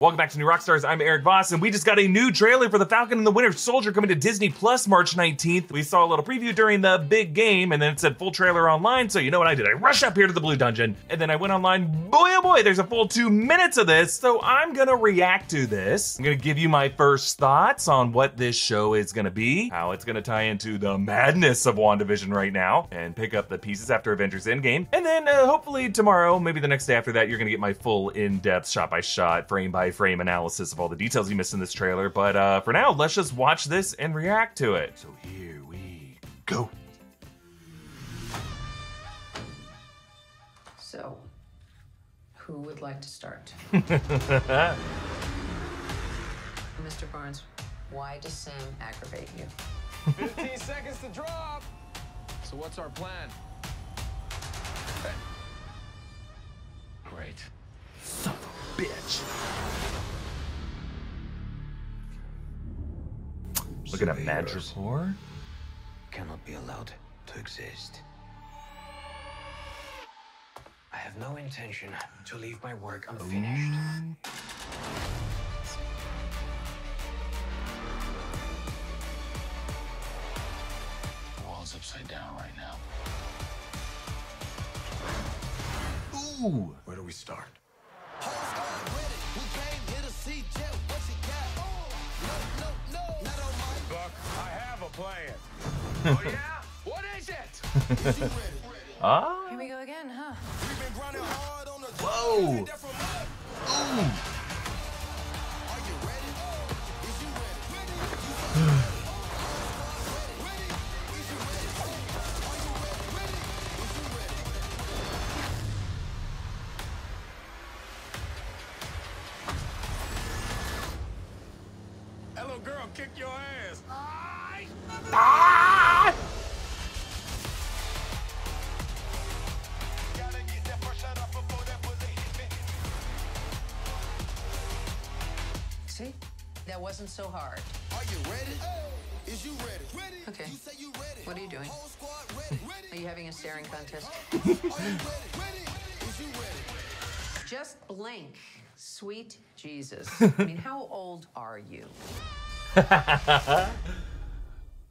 Welcome back to New Rockstars. I'm Erik Voss, and we just got a new trailer for the Falcon and the Winter Soldier coming to Disney Plus March 19th. We saw a little preview during the big game, and then it said full trailer online, so you know what I did? I rushed up here to the Blue Dungeon, and then I went online. Boy, oh boy, there's a full 2 minutes of this, so I'm gonna react to this. I'm gonna give you my first thoughts on what this show is gonna be, how it's gonna tie into the madness of WandaVision right now, and pick up the pieces after Avengers Endgame. And then hopefully tomorrow, maybe the next day after that, you're gonna get my full in-depth, shot-by-shot, frame-by-frame analysis of all the details you missed in this trailer. But for now, let's just watch this and react to it. So here we go. So, who would like to start? Mr. Barnes, why does Sam aggravate you? 15 seconds to drop. So what's our plan? Hey. Great. Son of a bitch. Looking at Madge rapport. Cannot be allowed to exist. I have no intention to leave my work unfinished. The world's upside down right now. Ooh. Where do we start? Buck, I have a plan. Oh yeah? What is it? Ah. Here we go again, huh? Whoa. Ooh. Hello, girl, kick your ass. Ah! See? That wasn't so hard. Are you ready? Is you ready? Okay. You say you ready. What are you doing? Whole squad ready. Are you having a staring contest? Are you ready? Is you ready? Just blink. Sweet Jesus. I mean, how old are you?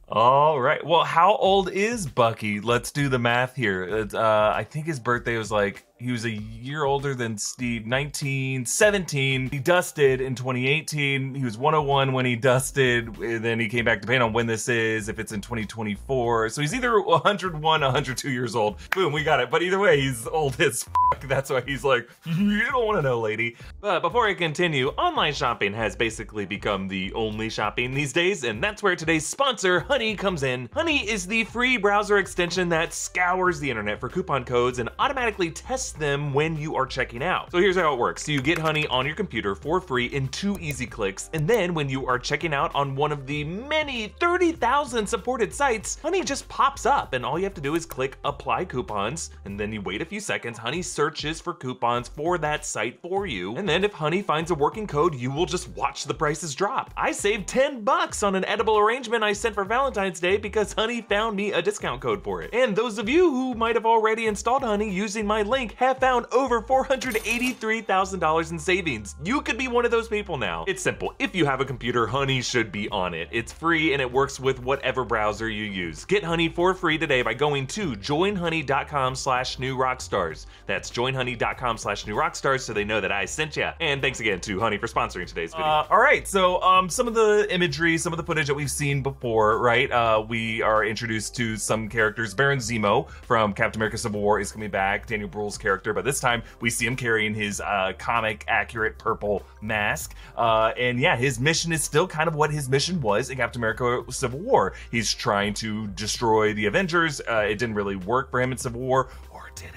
All right. Well, how old is Bucky? Let's do the math here. I think his birthday was like, he was a year older than Steve, 1917. He dusted in 2018. He was 101 when he dusted, and then he came back depending on when this is, if it's in 2024. So he's either 101, 102 years old. Boom, we got it. But either way, he's old as fuck. That's why he's like, you don't want to know, lady. But before I continue, online shopping has basically become the only shopping these days, and that's where today's sponsor, Honey, comes in. Honey is the free browser extension that scours the internet for coupon codes and automatically tests them when you are checking out. So here's how it works. So you get Honey on your computer for free in 2 easy clicks, and then when you are checking out on one of the many 30,000 supported sites, Honey just pops up, and all you have to do is click apply coupons, and then you wait a few seconds. Honey searches for coupons for that site for you, and then if Honey finds a working code, you will just watch the prices drop. I saved 10 bucks on an edible arrangement I sent for Valentine's Day because Honey found me a discount code for it. And those of you who might have already installed Honey using my link have found over $483,000 in savings. You could be one of those people now. It's simple. If you have a computer, Honey should be on it. It's free and it works with whatever browser you use. Get Honey for free today by going to joinhoney.com/newrockstars. That's joinhoney.com/newrockstars so they know that I sent ya. And thanks again to Honey for sponsoring today's video. All right, so some of the imagery, some of the footage that we've seen before, right? We are introduced to some characters. Baron Zemo from Captain America Civil War is coming back, Daniel Bruhl's character, but this time we see him carrying his comic accurate purple mask. And yeah, his mission is still kind of what his mission was in Captain America Civil War. He's trying to destroy the Avengers. It didn't really work for him in Civil War, or did it?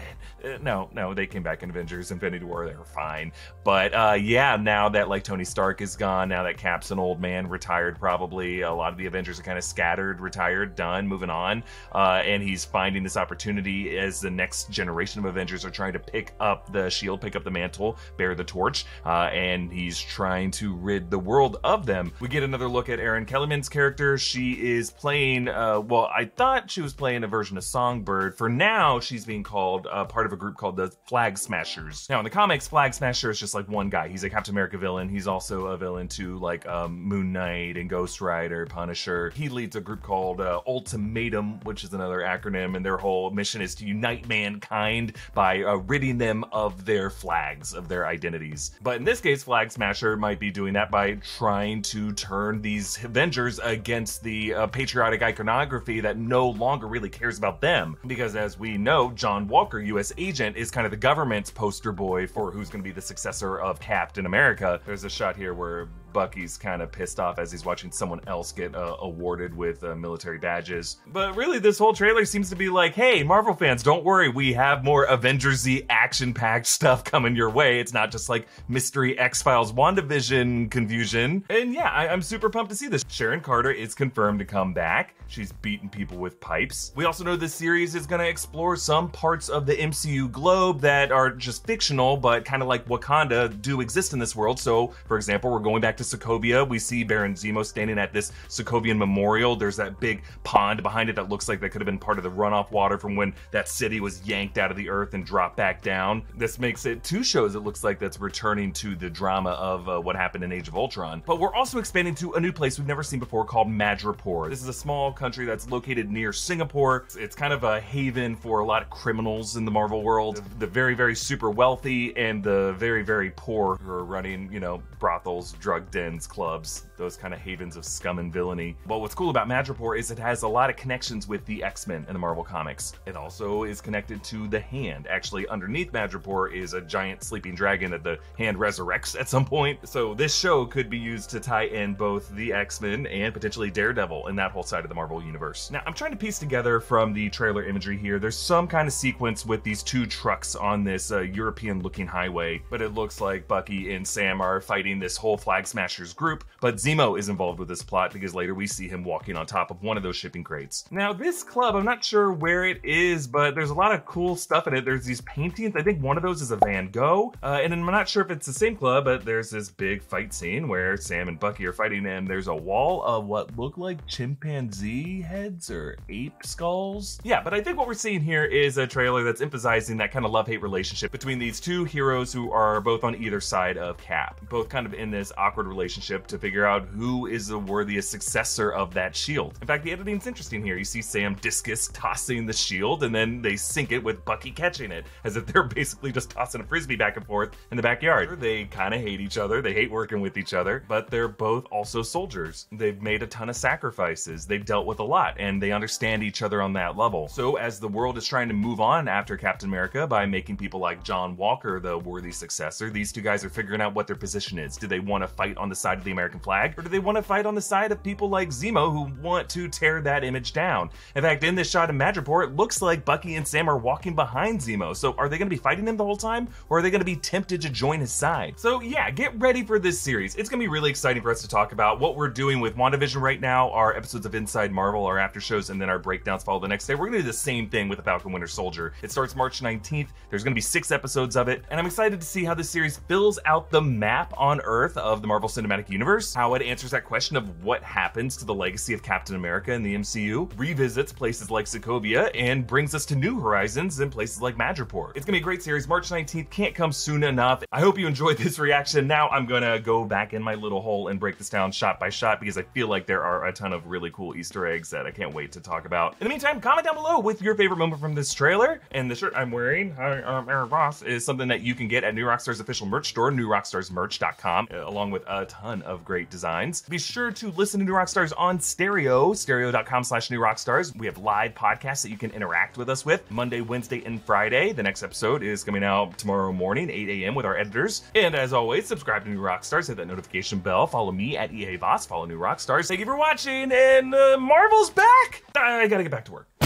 No, they came back in Avengers Infinity War, they were fine. But yeah, now that like Tony Stark is gone, now that Cap's an old man, retired probably, a lot of the Avengers are kind of scattered, retired, done, moving on. And he's finding this opportunity as the next generation of Avengers are trying to pick up the shield, pick up the mantle, bear the torch, and he's trying to rid the world of them. We get another look at Erin Kellyman's character. She is playing, well, I thought she was playing a version of Songbird. For now, she's being called called part of a group called the Flag Smashers. Now in the comics, Flag Smasher is just like one guy. He's a Captain America villain. He's also a villain to like Moon Knight and Ghost Rider, Punisher. He leads a group called Ultimatum, which is another acronym, and their whole mission is to unite mankind by ridding them of their flags, of their identities. But in this case, Flag Smasher might be doing that by trying to turn these Avengers against the patriotic iconography that no longer really cares about them. Because as we know, John Walker, US agent, is kind of the government's poster boy for who's going to be the successor of Captain America. There's a shot here where Bucky's kind of pissed off as he's watching someone else get awarded with military badges. But really, this whole trailer seems to be like, hey, Marvel fans, don't worry, we have more Avengers-y action-packed stuff coming your way. It's not just like Mystery X-Files WandaVision confusion. And yeah, I'm super pumped to see this. Sharon Carter is confirmed to come back. She's beating people with pipes. We also know this series is going to explore some parts of the MCU globe that are just fictional, but kind of like Wakanda do exist in this world. So, for example, we're going back to Sokovia. We see Baron Zemo standing at this Sokovian memorial. There's that big pond behind it that looks like that could have been part of the runoff water from when that city was yanked out of the earth and dropped back down. This makes it 2 shows, it looks like, that's returning to the drama of what happened in Age of Ultron. But we're also expanding to a new place we've never seen before called Madripoor. This is a small country that's located near Singapore. It's kind of a haven for a lot of criminals in the Marvel world. The very, very super wealthy and the very, very poor who are running, you know, brothels, drug dens, clubs, those kind of havens of scum and villainy. But what's cool about Madripoor is it has a lot of connections with the X-Men in the Marvel comics. It also is connected to the Hand. Actually, underneath Madripoor is a giant sleeping dragon that the Hand resurrects at some point. So this show could be used to tie in both the X-Men and potentially Daredevil in that whole side of the Marvel universe. Now, I'm trying to piece together from the trailer imagery here. There's some kind of sequence with these 2 trucks on this European-looking highway, but it looks like Bucky and Sam are fighting this whole Flag Smashers group, but Zemo is involved with this plot because later we see him walking on top of one of those shipping crates. Now, this club, I'm not sure where it is, but there's a lot of cool stuff in it. There's these paintings. I think one of those is a Van Gogh, and I'm not sure if it's the same club, but there's this big fight scene where Sam and Bucky are fighting, and there's a wall of what look like chimpanzee heads or ape skulls. Yeah, but I think what we're seeing here is a trailer that's emphasizing that kind of love-hate relationship between these 2 heroes who are both on either side of Cap, both kind of in this awkward relationship to figure out who is the worthiest successor of that shield. In fact, the editing's interesting here. You see Sam discus tossing the shield, and then they sink it with Bucky catching it, as if they're basically just tossing a frisbee back and forth in the backyard. They kind of hate each other. They hate working with each other, but they're both also soldiers. They've made a ton of sacrifices. They've dealt with a lot, and they understand each other on that level. So as the world is trying to move on after Captain America by making people like John Walker the worthy successor, these 2 guys are figuring out what their position is. Do they want to fight on the side of the American flag, or do they want to fight on the side of people like Zemo who want to tear that image down? In fact, in this shot in Madripoor, it looks like Bucky and Sam are walking behind Zemo. So are they going to be fighting him the whole time, or are they going to be tempted to join his side? So yeah, get ready for this series. It's going to be really exciting for us to talk about. What we're doing with WandaVision right now are episodes of Inside Marvel, our after shows, and then our breakdowns follow the next day. We're going to do the same thing with the Falcon Winter Soldier. It starts March 19th. There's going to be 6 episodes of it, and I'm excited to see how this series fills out the map on Earth of the Marvel Cinematic Universe, how it answers that question of what happens to the legacy of Captain America in the MCU, revisits places like Sokovia, and brings us to new horizons in places like Madripoor. It's going to be a great series. March 19th can't come soon enough. I hope you enjoyed this reaction. Now I'm going to go back in my little hole and break this down shot by shot because I feel like there are a ton of really cool Easter eggs that I can't wait to talk about. In the meantime, comment down below with your favorite moment from this trailer. And the shirt I'm wearing, Erik Voss, is something that you can get at New Rockstars official merch store, newrockstarsmerch.com, along with a ton of great designs. Be sure to listen to New Rockstars on stereo, stereo.com/newrockstars. We have live podcasts that you can interact with us with Monday, Wednesday, and Friday. The next episode is coming out tomorrow morning, 8 a.m. with our editors. And as always, subscribe to New Rockstars, hit that notification bell, follow me at EA Voss, follow New Rockstars. Thank you for watching, and Marvel's back! I gotta get back to work.